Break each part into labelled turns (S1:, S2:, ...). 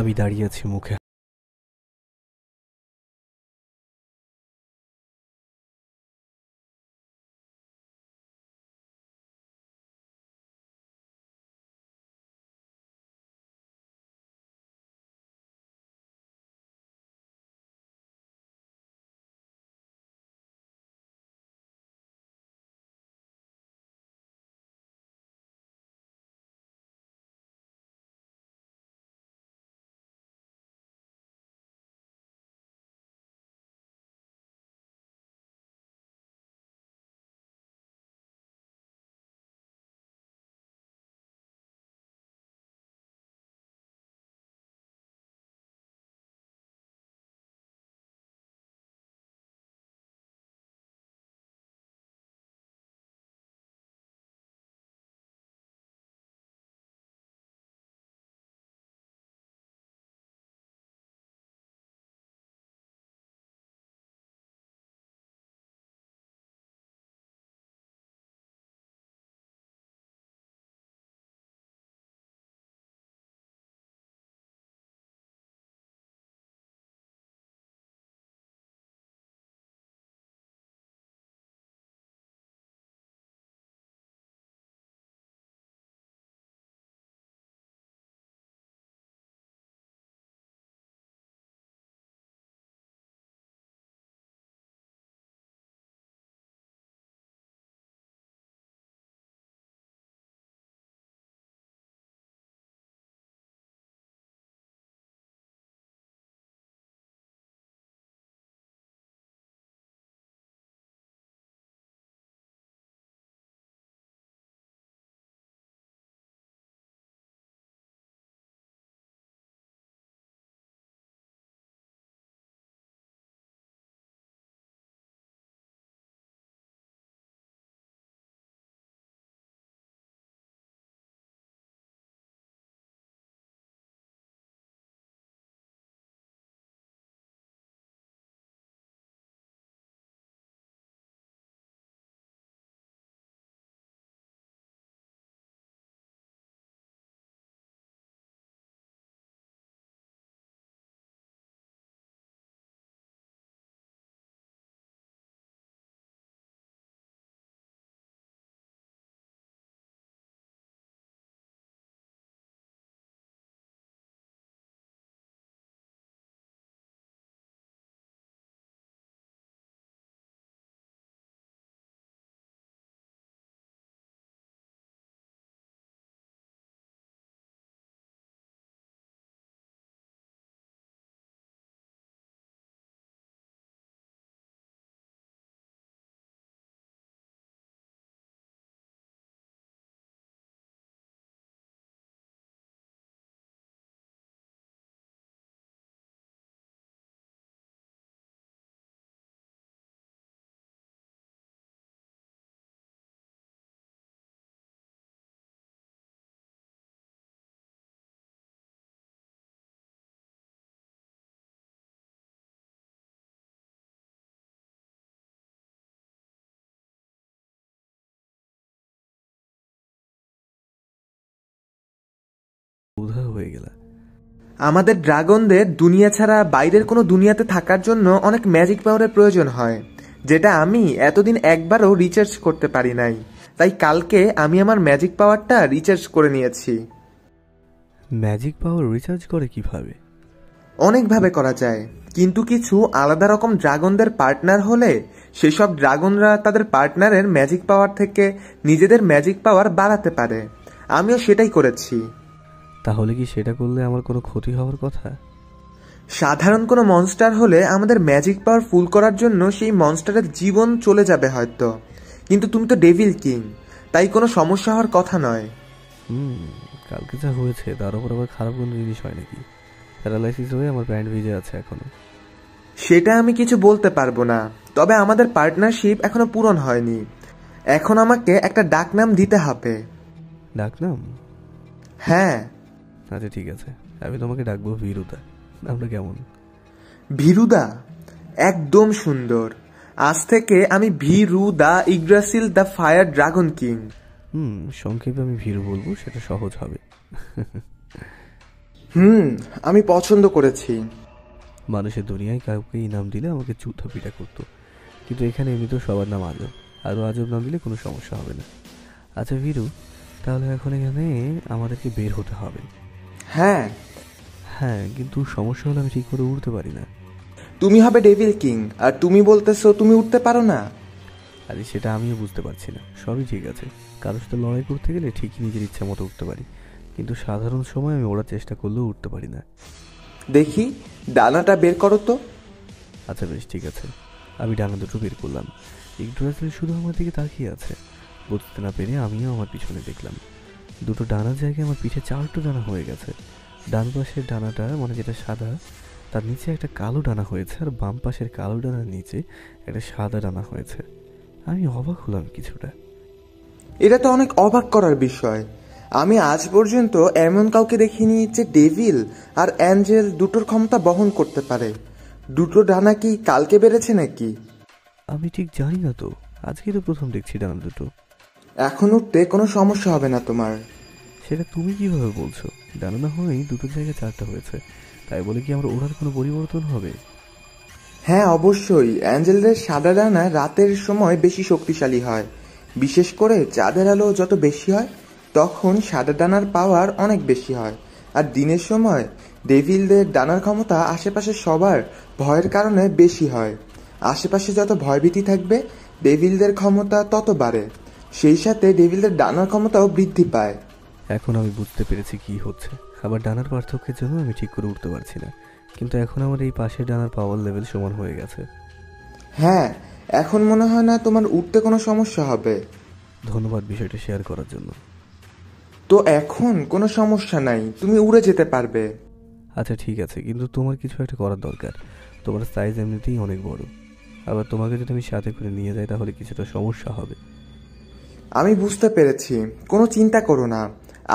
S1: আমি দাঁড়িয়ে আছি মুখে। উধাও হয়ে গেল।
S2: আমাদের ড্রাগনদের দুনিয়া ছাড়া বাইরের কোনো দুনিয়াতে থাকার জন্য অনেক ম্যাজিক পাওয়ারের প্রয়োজন হয়, যেটা আমি এতদিন একবারও রিচার্জ করতে পারি নাই। তাই কালকে আমি আমার ম্যাজিক পাওয়ারটা রিচার্জ করে নিয়েছি।
S1: ম্যাজিক পাওয়ার রিচার্জ করে কিভাবে?
S2: অনেকভাবে করা যায়, কিন্তু কিছু আলাদা রকম ড্রাগনদের পার্টনার হলে সেসব ড্রাগনরা তাদের পার্টনারের ম্যাজিক পাওয়ার থেকে নিজেদের ম্যাজিক পাওয়ার বাড়াতে পারে। আমিও সেটাই করেছি।
S1: তাহলে কি সেটা করলে আমার কোনো ক্ষতি হওয়ার কথা?
S2: সাধারণ কোনো মনস্টার হলে আমাদের ম্যাজিক পাওয়ার ফুল করার জন্য সেই মনস্টারের জীবন চলে যাবে হয়তো, কিন্তু তুমি তো ডেভিল কিং, তাই কোনো সমস্যা হওয়ার কথা নয়।
S1: কালকে যা হয়েছে তার উপর আবার খারাপ কোনো জিনিস হয় নাকি? প্যারালাইসিস হয়ে আমার প্যান্ট ভিজে আছে এখনো।
S2: সেটা আমি কিছু বলতে পারবো না, তবে আমাদের পার্টনারশিপ এখনো পূরণ হয়নি। এখন আমাকে একটা ডাকনাম দিতে হবে।
S1: ডাকনাম?
S2: হ্যাঁ।
S1: আচ্ছা ঠিক আছে, আমি তোমাকে ডাকবো ভীরুদা। নামটা কেমন?
S2: ভীরুদা একদম সুন্দর। আজ থেকে আমি ভীরুদা ইগ্রাসিল দ্য ফায়ার ড্রাগন কিং।
S1: সংক্ষেপে আমি ভীরু বলবো, সেটা সহজ হবে।
S2: আমি পছন্দ করেছি।
S1: মানুষের দুনিয়ায় কাউকে নাম দিলে আমাকে যুদ্ধ পিটা করতো, কিন্তু এখানে এমনিতেও সবার নাম আজব। আরও আজব নাম দিলে কোনো সমস্যা হবে না। আচ্ছা ভিরু, তাহলে এখন এখানে আমাদেরকে বের হতে হবে।
S2: হ্যাঁ।
S1: হ্যাঁ, কিন্তু সমস্যা হলো আমি ঠিক করে উড়তে পারি না।
S2: তুমি হবে ডেভিল কিং, আর তুমি বলতেছো তুমি উঠতে পারো না?
S1: আরে সেটা আমিও বুঝতে পারছি না। সবই ঠিক আছে, কারোর সাথে লড়াই করতে গেলে ঠিকই নিজের ইচ্ছা মতো উঠতে পারি, কিন্তু সাধারণ সময় আমি ওড়ার চেষ্টা করলেও উঠতে পারি না।
S2: দেখি, ডানাটা বের করো তো।
S1: আচ্ছা বেশ, ঠিক আছে। আমি ডানা দুটো বের করলাম। ইগড্রাসিল শুধু আমার দিকে তাকিয়ে আছে। বুঝতে না পেরে আমিও আমার পিছনে দেখলাম। দুটো ডানার জায়গায় আমার পিঠে 4টো ডানা হয়ে গেছে। ডান পাশের ডানাটা, মানে যেটা সাদা, তার নিচে একটা কালো ডানা হয়েছে, আর বাম পাশের কালো ডানার নিচে একটা সাদা ডানা হয়েছে। আমি অবাক হলাম কিছুটা।
S2: এটা তো অনেক অবাক করার বিষয়। আমি আজ পর্যন্ত এমন কাউকে দেখিনি যে ডেভিল আর অ্যাঞ্জেল দুটোর ক্ষমতা বহন করতে পারে। দুটো ডানা কি কালকে বেড়েছে নাকি?
S1: আমি ঠিক জানি না তো, আজকে তো প্রথম দেখছি ডানা দুটো।
S2: এখন উঠতে কোনো সমস্যা হবে না তোমার।
S1: সেটা তুমি কিভাবে বলছো? ডানা না হয়েই দুটো জায়গায় 4টা হয়েছে, তাই বলে কি আমার ওড়ার কোনো পরিবর্তন হবে?
S2: হ্যাঁ অবশ্যই, অ্যাঞ্জেলদের সাদা ডানা রাতের সময় বেশি শক্তিশালী হয়। বিশেষ করে চাঁদের আলো যত বেশি হয় তখন সাদা ডানার পাওয়ার অনেক বেশি হয়। আর দিনের সময় ডেভিলদের ডানার ক্ষমতা আশেপাশে সবার ভয়ের কারণে বেশি হয়। আশেপাশে যত ভয়ভীতি থাকবে ডেভিলদের ক্ষমতা তত বাড়ে। সেই সাথে ডেভিলদের ডানার ক্ষমতাও বৃদ্ধি পায়।
S1: এখন আমি বুঝতে পেরেছি কি হচ্ছে। আবার ডানার পার্থক্যের জন্য আমি ঠিক করে উঠতে পারছি না, কিন্তু এখন আমার এই পাশের ডানার পাওয়ার লেভেল সমান হয়ে গেছে।
S2: হ্যাঁ, এখন মনে হয় না তোমার উঠতে কোনো সমস্যা হবে।
S1: ধন্যবাদ বিষয়টা শেয়ার করার জন্য।
S2: তো এখন কোনো সমস্যা নাই, তুমি উড়ে যেতে পারবে।
S1: আচ্ছা ঠিক আছে, কিন্তু তোমার কিছু একটা করার দরকার। তোমার সাইজ এমনিতেই অনেক বড়, আবার তোমাকে যদি আমি সাথে করে নিয়ে যাই তাহলে কিছুটা সমস্যা হবে।
S2: আমি বুঝতে পেরেছি, কোনো চিন্তা করো না,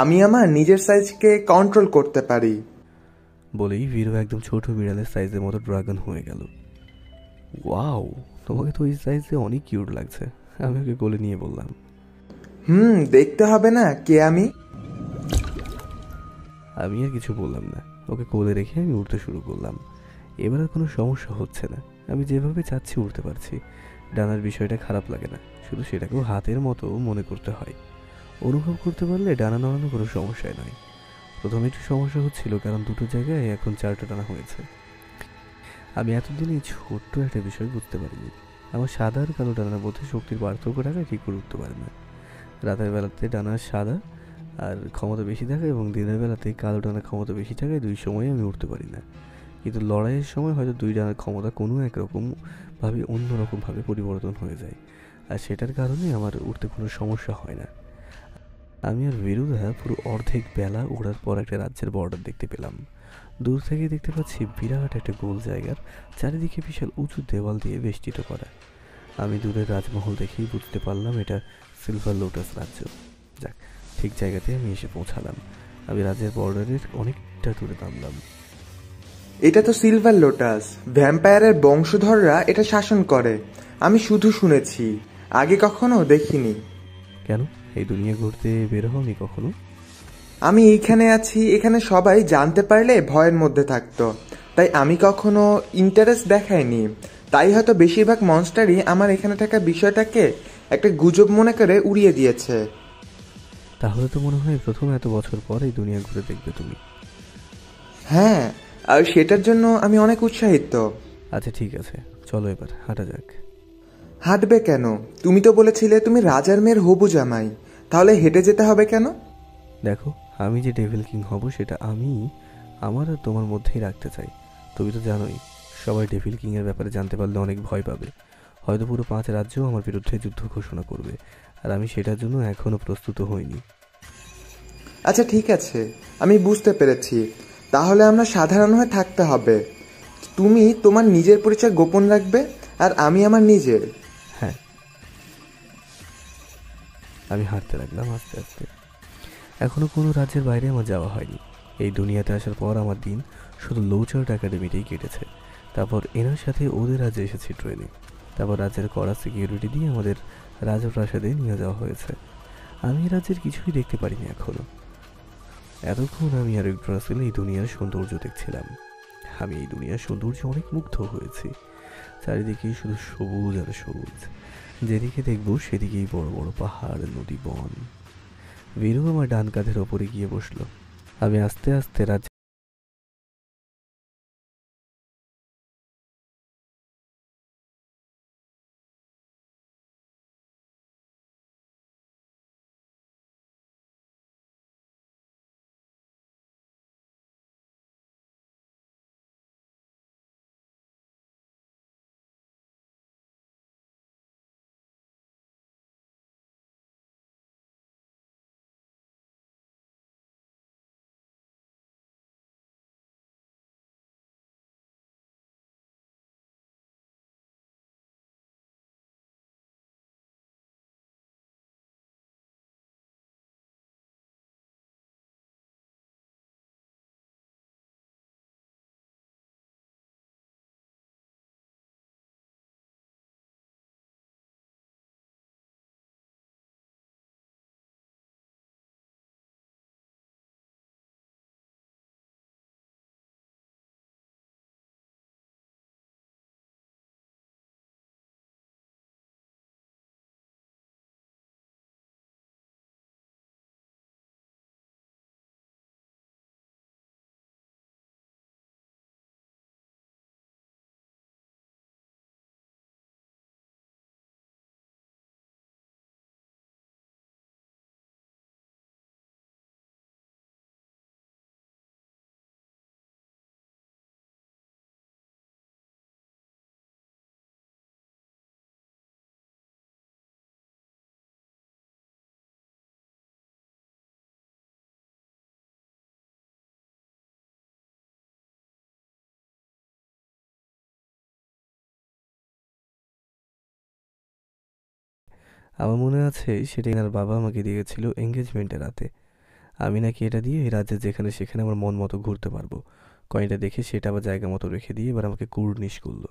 S2: আমি আমার নিজের সাইজকে কন্ট্রোল করতে পারি।
S1: বলেই ভিরু একদম ছোট বিড়ালের সাইজের মতো ড্রাগন হয়ে গেল। ওয়াও, তোমাকে তো ওই সাইজে অনেক কিউট লাগছে। আমি ওকে কোলে নিয়ে বললাম।
S2: দেখতে হবে না কে আমি।
S1: আমি আর কিছু বললাম না, ওকে কোলে রেখে আমি উঠতে শুরু করলাম। এবার আর কোনো সমস্যা হচ্ছে না, আমি যেভাবে চাচ্ছি উঠতে পারছি। ডানার বিষয়টা খারাপ লাগে না, শুধু সেটাকেও হাতের মতো মনে করতে হয়। অনুভব করতে পারলে ডানা নড়ানো কোনো সমস্যাই নয়। প্রথমে একটু সমস্যা হচ্ছিল, কারণ দুটো জায়গায় এখন 4টা ডানা হয়েছে। আমি এতদিন এই ছোট্ট একটা বিষয় বুঝতে পারিনি। আমার সাদা আর কালো ডানার মধ্যে শক্তির পার্থক্যটাকে ঠিক করে উঠতে পারে না। রাতের বেলাতে ডানা সাদা আর ক্ষমতা বেশি থাকে, এবং দিনের বেলাতে কালো ডানার ক্ষমতা বেশি থাকে। দুই সময় আমি উঠতে পারি না, কিন্তু লড়াইয়ের সময় হয়তো দুই ডানার ক্ষমতা কোনো একরকমভাবে অন্যরকমভাবে পরিবর্তন হয়ে যায়, আর সেটার কারণে আমার উঠতে কোনো সমস্যা হয় না। আমি আর বিরুধা পুরো অর্ধেক বেলা ওড়ার পর একটা রাজ্যের বর্ডার দেখতে পেলাম। দূর থেকে দেখতে পাচ্ছি বিরাট একটা গোল জায়গার চারিদিকে বিশাল উঁচু দেওয়াল দিয়ে বেষ্টিত করা। আমি দূরের রাজমহল দেখেই বুঝতে পারলাম এটা সিলভার লোটাস রাজ্য। যাক, ঠিক জায়গাতে আমি এসে পৌঁছালাম। আমি রাজ্যের বর্ডারের অনেকটা দূরে নামলাম।
S2: এটা তো সিলভার লোটাস, ভ্যাম্পায়ারের বংশধররা এটা শাসন করে। আমি শুধু শুনেছি, আগে কখনো দেখিনি।
S1: কেন, এই দুনিয়া ঘুরতে বের হওনি কখনো?
S2: আমি এইখানে আছি, এখানে সবাই জানতে পারলে ভয়ের মধ্যে থাকতো, তাই আমি কখনো ইন্টারেস্ট দেখাইনি। তাই হয়তো বেশিরভাগ মনস্টারই আমার এখানে থাকা বিষয়টাকে একটা গুজব মনে করে উড়িয়ে দিয়েছে।
S1: তাহলে তো মনে হয় প্রথম এত বছর পর এই দুনিয়া ঘুরে দেখবে তুমি।
S2: হ্যাঁ, আর সেটার জন্য আমি অনেক উৎসাহিত।
S1: আচ্ছা ঠিক আছে, চলো এবার হাঁটা যাক।
S2: হাঁটবে কেন? তুমি তো বলেছিলে তুমি রাজার মেয়ের হবু জামাই, তাহলে হেঁটে যেতে হবে কেন?
S1: দেখো, আমি যে ডেভিল কিং হব সেটা আমি আমার আর তোমার মধ্যেই রাখতে চাই। তুমি তো জানোই, সবাই ডেভিল কিংয়ের ব্যাপারে জানতে পারলে অনেক ভয় পাবে। হয়তো পুরো 5 রাজ্য আমার বিরুদ্ধে যুদ্ধ ঘোষণা করবে, আর আমি সেটার জন্য এখনও প্রস্তুত হইনি।
S2: আচ্ছা ঠিক আছে, আমি বুঝতে পেরেছি। তাহলে আমরা সাধারণ হয়ে থাকতে হবে। তুমি তোমার নিজের পরিচয় গোপন রাখবে, আর আমি আমার নিজের।
S1: হ্যাঁ। আমি হাঁটতে লাগলাম আস্তে আস্তে। এখনও কোনো রাজ্যের বাইরে আমার যাওয়া হয়নি। এই দুনিয়াতে আসার পর আমার দিন শুধু লোচার্ট একাডেমিতেই কেটেছে। তারপর এনার সাথে ওদের রাজ্যে এসেছি ট্রেনে। তারপর রাজ্যের কড়া সিকিউরিটি দিয়ে আমাদের রাজপ্রাসাদে নিয়ে যাওয়া হয়েছে। আমি রাজ্যের কিছুই দেখতে পারিনি এখনও। এতক্ষণ আমি আর রাসেল এই দুনিয়ার সৌন্দর্য দেখছিলাম। আমি এই দুনিয়ার সৌন্দর্যে অনেক মুগ্ধ হয়েছি। চারিদিকে শুধু সবুজ আর সবুজ, যেদিকে দেখবো সেদিকেই বড় বড় পাহাড়, নদী, বন। বীরু আমার ডান কাঁধের ওপরে গিয়ে বসলো। আমি আস্তে আস্তে রাত আমার মনে আছে সেটা এনার বাবা আমাকে দিয়েছিল এঙ্গেজমেন্টের রাতে। আমি নাকি এটা দিয়ে এই রাজ্যে যেখানে সেখানে আমার মন মতো ঘুরতে পারবো। কয়েনটা দেখে সেটা আবার জায়গা মতো রেখে দিয়ে এবার আমাকে কুর্নিশ করলো।